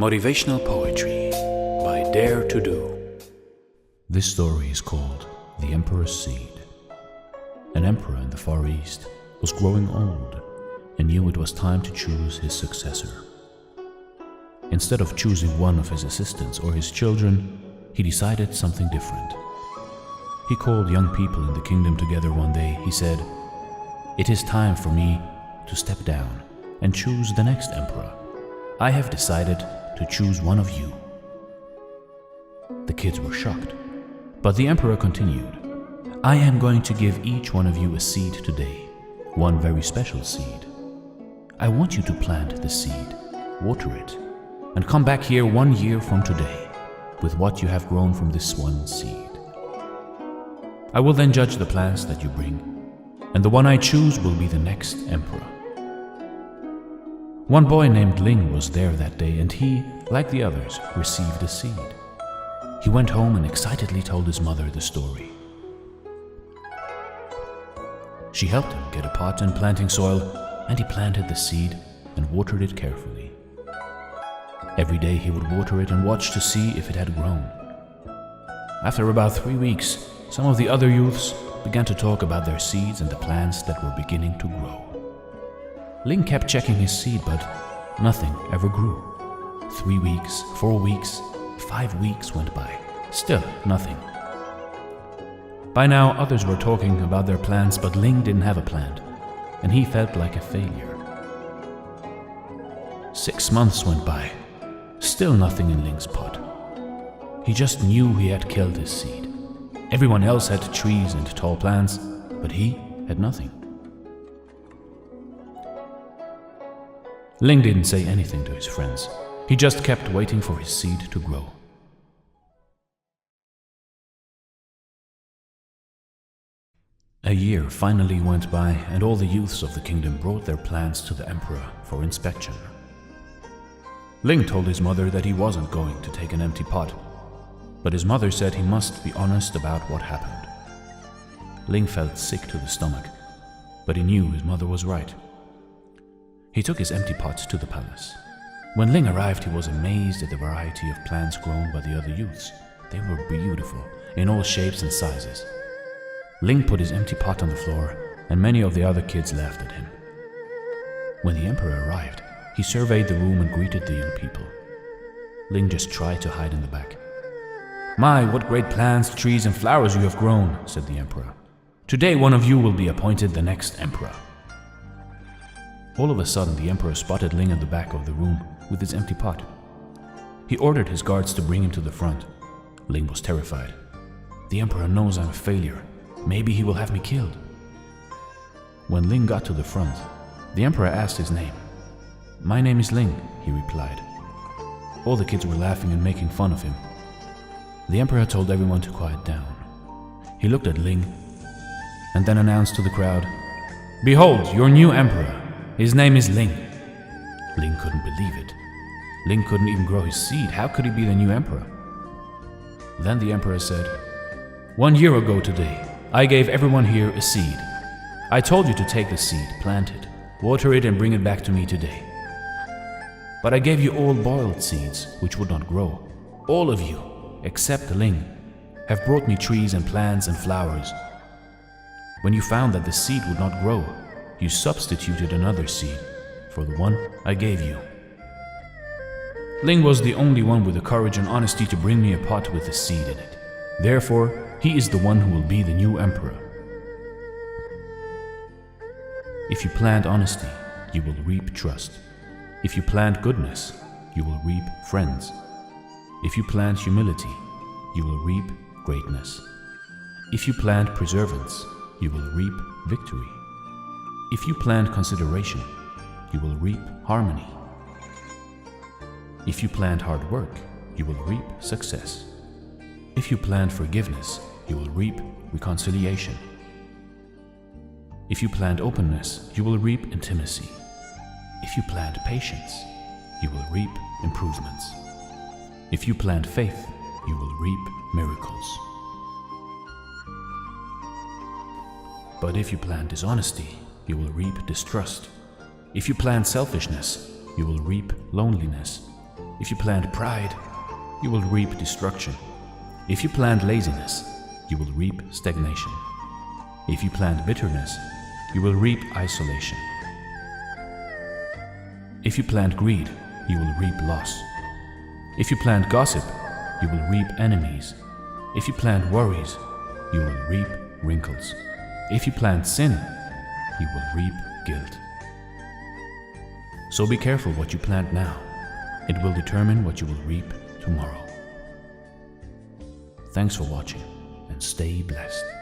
Motivational Poetry by Dare to Do. This story is called The Emperor's Seed. An emperor in the Far East was growing old and knew it was time to choose his successor. Instead of choosing one of his assistants or his children, he decided something different. He called young people in the kingdom together one day. He said, "It is time for me to step down and choose the next emperor. I have decided to choose one of you." The kids were shocked, but the emperor continued, "I am going to give each one of you a seed today, one very special seed. I want you to plant the seed, water it, and come back here 1 year from today with what you have grown from this one seed. I will then judge the plants that you bring, and the one I choose will be the next emperor." One boy named Ling was there that day, and he, like the others, received a seed. He went home and excitedly told his mother the story. She helped him get a pot and planting soil, and he planted the seed and watered it carefully. Every day he would water it and watch to see if it had grown. After about 3 weeks, some of the other youths began to talk about their seeds and the plants that were beginning to grow. Ling kept checking his seed, but nothing ever grew. 3 weeks, 4 weeks, 5 weeks went by. Still nothing. By now, others were talking about their plans, but Ling didn't have a plant, and he felt like a failure. 6 months went by. Still nothing in Ling's pot. He just knew he had killed his seed. Everyone else had trees and tall plants, but he had nothing. Ling didn't say anything to his friends. He just kept waiting for his seed to grow. A year finally went by, and all the youths of the kingdom brought their plants to the emperor for inspection. Ling told his mother that he wasn't going to take an empty pot, but his mother said he must be honest about what happened. Ling felt sick to the stomach, but he knew his mother was right. He took his empty pot to the palace. When Ling arrived, he was amazed at the variety of plants grown by the other youths. They were beautiful, in all shapes and sizes. Ling put his empty pot on the floor, and many of the other kids laughed at him. When the emperor arrived, he surveyed the room and greeted the young people. Ling just tried to hide in the back. "My, what great plants, trees, and flowers you have grown," said the emperor. "Today one of you will be appointed the next emperor." All of a sudden, the emperor spotted Ling in the back of the room with his empty pot. He ordered his guards to bring him to the front. Ling was terrified. "The emperor knows I'm a failure. Maybe he will have me killed." When Ling got to the front, the emperor asked his name. "My name is Ling," he replied. All the kids were laughing and making fun of him. The emperor told everyone to quiet down. He looked at Ling and then announced to the crowd, "Behold, your new emperor. His name is Ling." Ling couldn't believe it. Ling couldn't even grow his seed. How could he be the new emperor? Then the emperor said, "1 year ago today, I gave everyone here a seed. I told you to take the seed, plant it, water it, and bring it back to me today. But I gave you all boiled seeds, which would not grow. All of you, except Ling, have brought me trees and plants and flowers. When you found that the seed would not grow, you substituted another seed for the one I gave you. Ling was the only one with the courage and honesty to bring me a pot with a seed in it. Therefore, he is the one who will be the new emperor. If you plant honesty, you will reap trust. If you plant goodness, you will reap friends. If you plant humility, you will reap greatness. If you plant perseverance, you will reap victory. If you plant consideration, you will reap harmony. If you plant hard work, you will reap success. If you plant forgiveness, you will reap reconciliation. If you plant openness, you will reap intimacy. If you plant patience, you will reap improvements. If you plant faith, you will reap miracles. But if you plant dishonesty, you will reap distrust. If you plant selfishness, you will reap loneliness. If you plant pride, you will reap destruction. If you plant laziness, you will reap stagnation. If you plant bitterness, you will reap isolation. If you plant greed, you will reap loss. If you plant gossip, you will reap enemies. If you plant worries, you will reap wrinkles. If you plant sin, you will reap guilt. So be careful what you plant now. It will determine what you will reap tomorrow. Thanks for watching, and stay blessed.